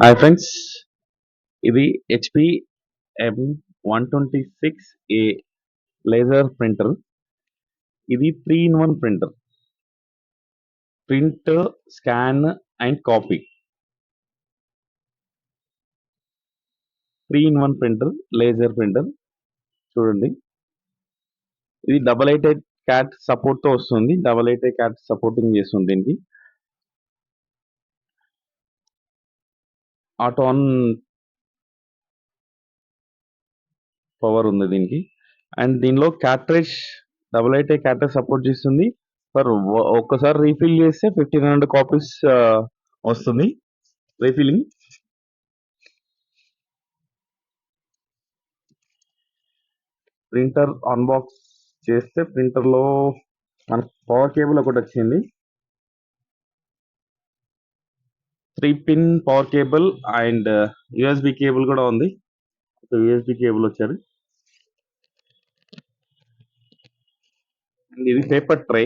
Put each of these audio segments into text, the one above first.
Hi friends, ఇది HP M126A laser printer. ఇది 3-in-1 printer. Print, scan and copy. 3-in-1 printer, laser printer. చూడండి, ఇది AA cat support తో వస్తుంది. AA cat supporting చేస్తుంది. దీనికి ఆటో ఆన్ పవర్ ఉంది దీనికి. అండ్ దీనిలో క్యాట్రేజ్ AA క్యాట్రేజ్ సపోర్ట్ చేస్తుంది. ఒక్కసారి రీఫిల్ చేస్తే 1500 కాపీస్ వస్తుంది రీఫిలింగ్. ప్రింటర్ అన్బాక్స్ చేస్తే ప్రింటర్ లో మనకు పవర్ కేబుల్ ఒకటి వచ్చింది. 3-pin power cable and USB cable కూడా ఉంది. యూఎస్బి కేబుల్ వచ్చారు. అండ్ ఇది పేపర్ ట్రే.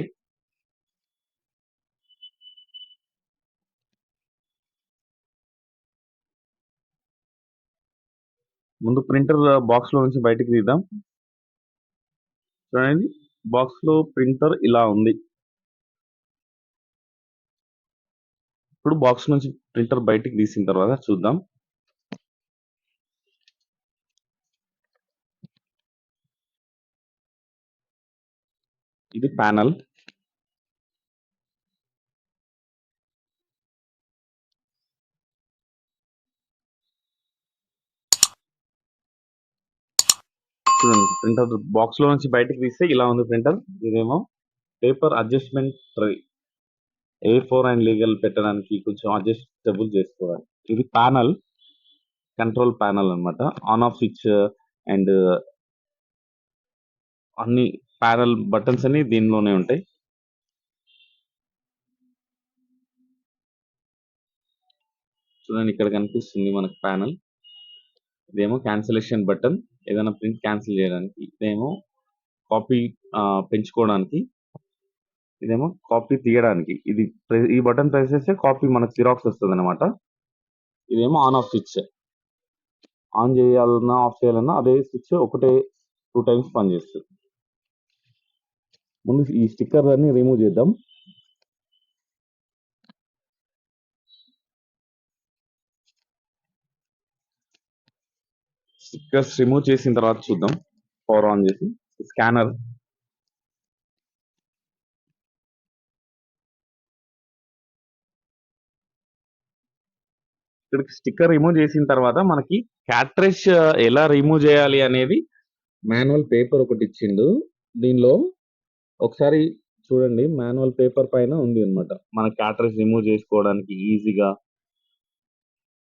ముందు ప్రింటర్ బాక్స్ లో నుంచి బయటకు తీద్దాం. చూడండి, బాక్స్ లో ప్రింటర్ ఇలా ఉంది. ఇప్పుడు బాక్స్ నుంచి ప్రింటర్ బయటికి తీసిన తర్వాత చూద్దాం. ఇది ప్యానల్. చూడండి, ప్రింటర్ బాక్స్ లో నుంచి బయటకు తీస్తే ఇలా ఉంది ప్రింటర్. ఇదేమో paper adjustment tray. A4 and legal పెట్టడానికి కొంచెం అడ్జస్టబుల్ చేసుకోవాలి. ఇది ప్యానల్, కంట్రోల్ ప్యానల్ అన్నమాట. ఆన్ ఆఫ్ స్విచ్ అండ్ అన్ని ప్యానల్ బటన్స్ అన్ని దీనిలోనే ఉంటాయి. చూడండి, ఇక్కడ కనిపిస్తుంది మనకు ప్యానల్. ఇదేమో క్యాన్సిలేషన్ బటన్, ఏదైనా ప్రింట్ క్యాన్సిల్ చేయడానికి. ఇదేమో కాపీ పెంచుకోవడానికి. ఇదేమో కాపీ తీయడానికి. ఈ బటన్ ప్రెస్ చేస్తే కాపీ మనకు జిరాక్స్ వస్తుంది అనమాట. ఇదేమో ఆన్ ఆఫ్ స్విచ్. ఆన్ చేయాలన్నా ఆఫ్ చేయాలన్నా అదే స్విచ్ ఒకటే 2 టైమ్స్ పనిచేస్తుంది. ముందు ఈ స్టిక్కర్ అన్ని రిమూవ్ చేద్దాం. స్టిక్కర్స్ రిమూవ్ చేసిన తర్వాత చూద్దాం. పవర్ ఆన్ చేసి స్కానర్. ఇక్కడ స్టిక్కర్ రిమూవ్ చేసిన తర్వాత మనకి క్యాట్రేజ్ ఎలా రిమూవ్ చేయాలి అనేది మాన్యువల్ పేపర్ ఒకటి ఇచ్చిండు. దీనిలో ఒకసారి చూడండి, మాన్యువల్ పేపర్ పైన ఉంది అనమాట. మన క్యాట్రేజ్ రిమూవ్ చేసుకోవడానికి ఈజీగా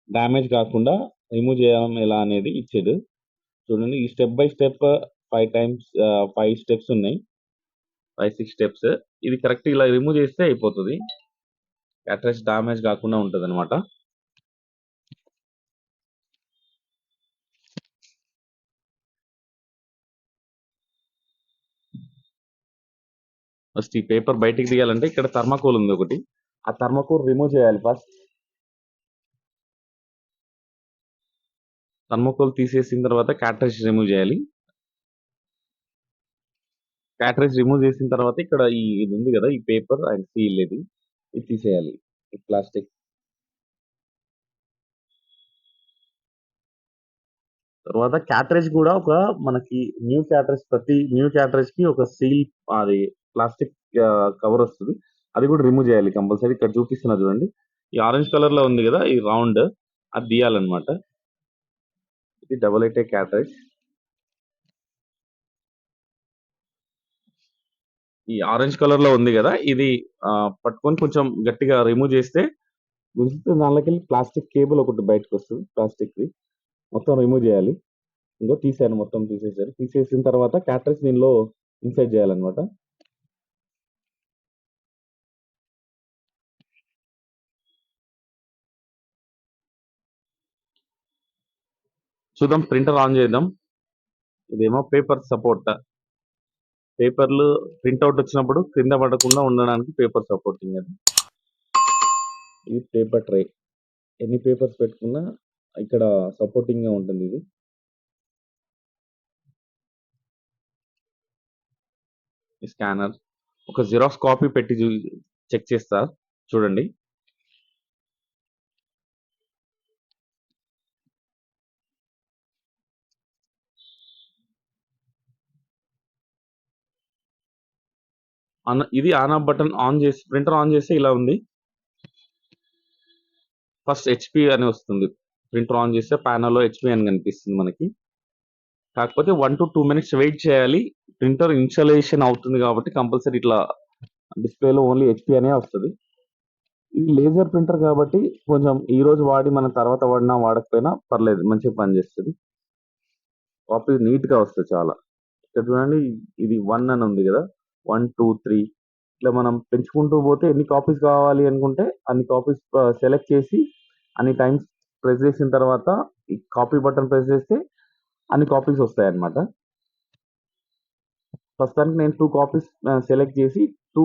డ్యామేజ్ కాకుండా రిమూవ్ చేయడం ఎలా అనేది ఇచ్చాడు. చూడండి, ఈ స్టెప్ బై స్టెప్ 5 స్టెప్స్ ఉన్నాయి. 5-6 స్టెప్స్. ఇది కరెక్ట్ ఇలా రిమూవ్ చేస్తే అయిపోతుంది. క్యాట్రేజ్ డ్యామేజ్ కాకుండా ఉంటుంది అనమాట. ఫస్ట్ ఈ పేపర్ బయటికి తీయాలంటే ఇక్కడ థర్మాకోల్ ఉంది ఒకటి. ఆ థర్మాకోల్ రిమూవ్ చేయాలి ఫస్ట్. థర్మాకోల్ తీసేసిన తర్వాత క్యాట్రేజ్ రిమూవ్ చేయాలి. క్యాట్రేజ్ రిమూవ్ చేసిన తర్వాత ఇక్కడ ఇది ఉంది కదా, ఈ పేపర్ అండ్ సీల్ ఇది తీసేయాలి. ఈ ప్లాస్టిక్. తర్వాత క్యాట్రేజ్ కూడా మనకి ప్రతి న్యూ క్యాట్రేజ్ కి ఒక సీల్, అది ప్లాస్టిక్ కవర్ వస్తుంది. అది కూడా రిమూవ్ చేయాలి కంపల్సరీ. ఇక్కడ చూపిస్తున్నా చూడండి, ఈ ఆరెంజ్ కలర్ లో ఉంది కదా, ఈ రౌండ్ అది తీయాలన్నమాట. ఇది AA క్యాట్రేజ్. ఈ ఆరెంజ్ కలర్ లో ఉంది కదా, ఇది పట్టుకొని కొంచెం గట్టిగా రిమూవ్ చేస్తే గుంజితే దానిలోకి ప్లాస్టిక్ కేబుల్ ఒకటి బయటకు వస్తుంది. ప్లాస్టిక్ ది మొత్తం రిమూవ్ చేయాలి. ఇంకో తీసాను, మొత్తం తీసేసారు. తీసేసిన తర్వాత క్యాట్రేజ్ దీనిలో ఇన్సర్ట్ చేయాలన్నమాట. చూద్దాం, ప్రింటర్ ఆన్ చేద్దాం. ఇదేమో పేపర్ సపోర్ట్. పేపర్లు ప్రింట్అవుట్ వచ్చినప్పుడు కింద పడకుండా ఉండడానికి పేపర్ సపోర్టింగ్. అది ఇది పేపర్ ట్రే. ఎన్ని పేపర్స్ పెట్టుకున్నా ఇక్కడ సపోర్టింగ్‌గా ఉంటుంది ఇది. ఈ స్కానర్. ఒక జిరాక్స్ కాపీ పెట్టి చెక్ చేస్తా చూడండి. ఇది ఆన్ ఆఫ్ బటన్ ఆన్ చేసి ప్రింటర్ ఆన్ చేస్తే ఇలా ఉంది. ఫస్ట్ హెచ్‌పి అని వస్తుంది. ప్రింటర్ ఆన్ చేస్తే ప్యానెల్‌లో హెచ్‌పి అని కనిపిస్తుంది మనకి. కాకపోతే 1-2 మినిట్స్ వెయిట్ చేయాలి. ప్రింటర్ ఇనిషియలైజేషన్ అవుతుంది కాబట్టి కంపల్సరీ ఇట్లా డిస్‌ప్లేలో ఓన్లీ హెచ్‌పి అనే వస్తది. ఇది లేజర్ ప్రింటర్ కాబట్టి కొంచెం ఈ రోజు వాడి మనం తర్వాత వాడినా వాడకపోయినా పర్లేదు మంచిగా పనిచేస్తది. కాపీ నీట్‌గా వస్తది చాలా. ఇక్కడ చూడండి ఇది 1 అని ఉంది గదా! 1, 2, 3 ఇట్లా మనం పెంచుకుంటూ పోతే ఎన్ని కాపీస్ కావాలి అనుకుంటే అన్ని కాపీస్ సెలెక్ట్ చేసి అన్ని టైమ్స్ ప్రెస్ చేసిన తర్వాత ఈ కాపీ బటన్ ప్రెస్ చేస్తే అన్ని కాపీస్ వస్తాయన్నమాట. ప్రస్తుతానికి నేను 2 కాపీస్ సెలెక్ట్ చేసి 2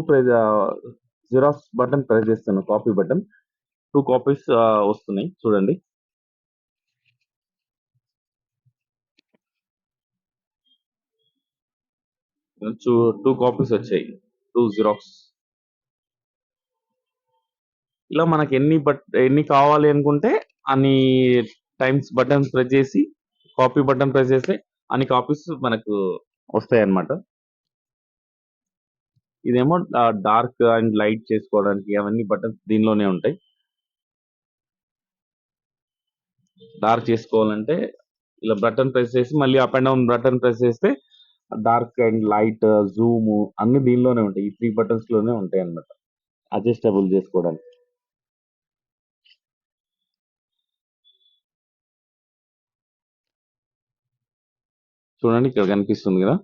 జిరాక్స్ బటన్ ప్రెస్ చేస్తాను. కాపీ బటన్ 2 కాపీస్ వస్తున్నాయి చూడండి. 2 కాపీస్ వచ్చాయి. 2 జిరాక్స్. ఇలా మనకి ఎన్ని కావాలి అనుకుంటే అన్ని టైమ్స్ బటన్ ప్రెస్ చేసి కాపీ బటన్ ప్రెస్ చేస్తే అన్ని కాపీస్ మనకు వస్తాయన్నమాట. ఇదేమో డార్క్ అండ్ లైట్ చేసుకోవడానికి అవన్నీ బటన్స్ దీనిలోనే ఉంటాయి. డార్క్ చేసుకోవాలంటే ఇలా బటన్ ప్రెస్ చేసి మళ్ళీ up and down button press చేస్తే డార్క్ అండ్ లైట్, జూమ్ అన్ని దీనిలోనే ఉంటాయి. ఈ 3 బటన్స్ లోనే ఉంటాయి అన్నమాట. అడ్జస్టబుల్ చేసుకోవడానికి. చూడండి ఇక్కడ కనిపిస్తుంది కదా!